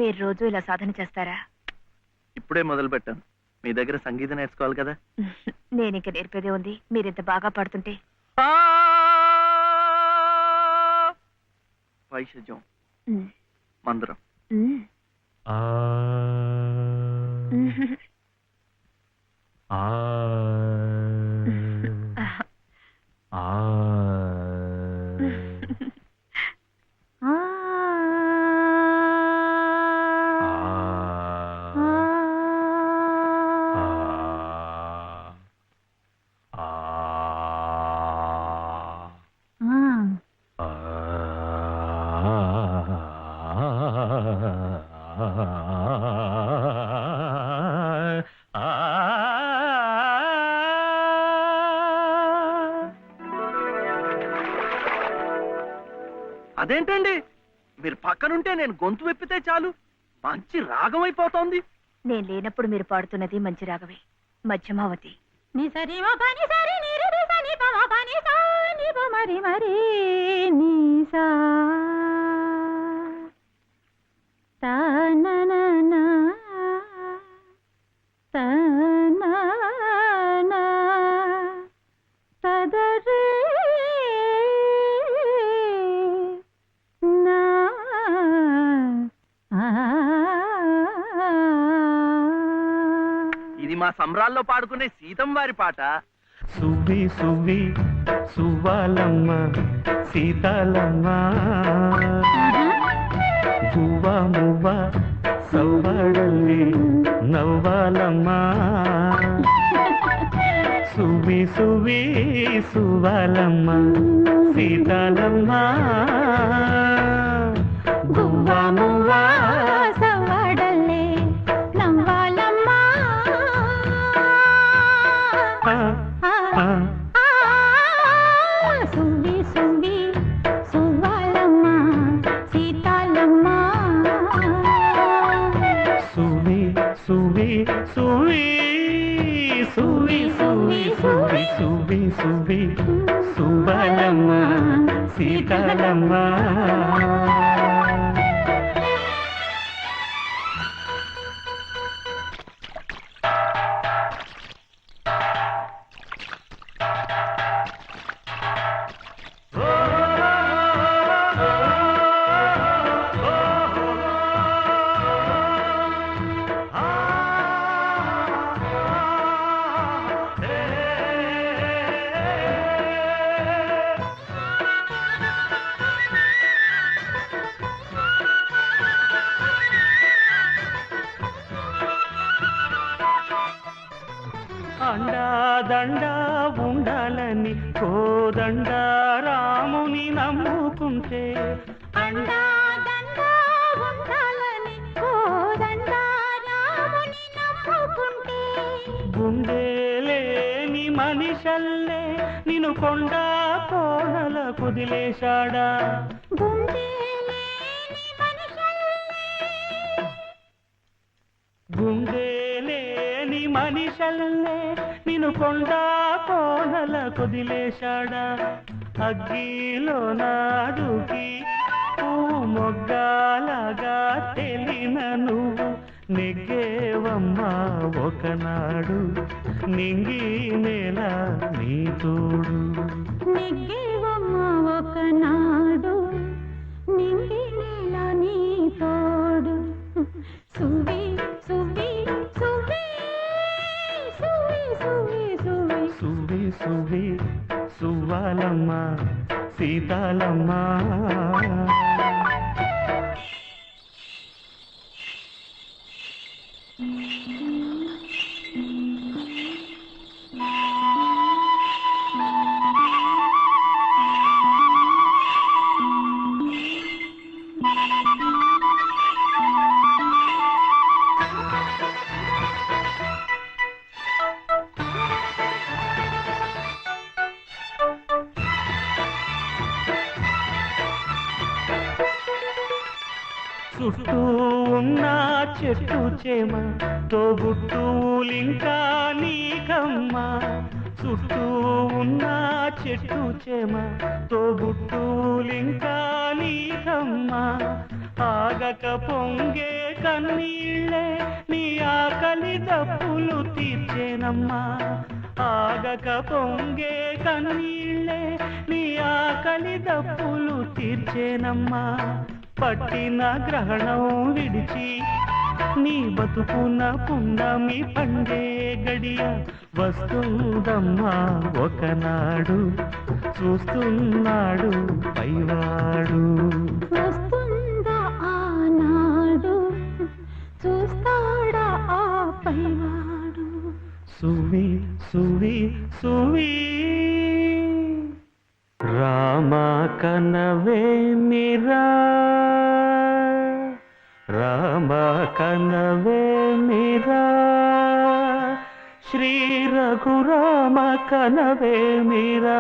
మీరు రోజు ఇలా సాధన చేస్తారా? ఇప్పుడే మొదలు పెట్టాను. మీ దగ్గర సంగీతం నేర్చుకోవాలి కదా. నేను ఇంక నేర్పేదే ఉంది. మీరింత బాగా పాడుతుంటే. వైషజ్యం మందిరం. అదేంటండి, మీరు పక్కనుంటే నేను గొంతు వెప్పితే చాలు మంచి రాగం అయిపోతోంది. నేను లేనప్పుడు మీరు పాడుతున్నది మంచి రాగమే, మధ్యమావతి. ఇది మా సంబరాల్లో పాడుకునే సీతం వారి పాట. సువ్వి సువ్వి సువ్వాలమ్మ సీతాలమ్మ, గువ్వ మువ్వ సవ్వాడల్లి నవ్వాలమ్మ. సువ్వి సువ్వి సువ్వాలమ్మ సీతాలమ్మ, గువ్వ మువ్వ సువ్వాలమ్మ సీతాలమ్మ. అండాదండా ఉండాలని కోదండ రాముని నమ్ముకుంటే, అండాదండా ఉండాలని కోదండ రాముని నమ్ముకుంటే, గుండెలేని మనిషల్లే నిన్ను కొండ కోనల కుదిలేశాడా. గుండెలేని మనిషల్లే నిన్ను కొండ కోనల కుదిలేశాడా. అగ్గిలో నాడుకి పువ్వు మొగ్గాలగా తెలిన నువ్వు నెగ్గేవమ్మా ఒకనాడు, నింగి నేల నీ తోడు. నెగ్గేవమ్మా ఒకనాడు, నింగి నేల నీ తోడు. సువ్వి సువ్వి సువ్వి సువ్వి సువ్వి సువ్వి సువ్వి సువ్వి సువ్వాలమ్మ సీతాలమ్మ. చుట్టూ ఉన్న చెట్టు చేమ తోబుట్టులింకా నీకమ్మ, చుట్టూ ఉన్న చెట్టు చేమ తోబుట్టులింకా నీకమ్మా ఆగక పొంగే కన్నీళ్ళే నీ ఆకలి దప్పులు తీర్చేనమ్మా ఆగక పొంగే కన్నీళ్ళే నీ ఆకలి దప్పులు తీర్చేనమ్మా పట్టిన గ్రహణం విడిచి నీ బతుకున పుండమి పండే గడియ వస్తుందమ్మా ఒకనాడు చూస్తున్నాడు పైవాడు వస్తుందా ఆనాడు చూస్తాడా ఆ పైవాడు సువి సువి సువి రామ కనవే మీరా రామ కనవే మీరా శ్రీ రఘురామ కనవే మీరా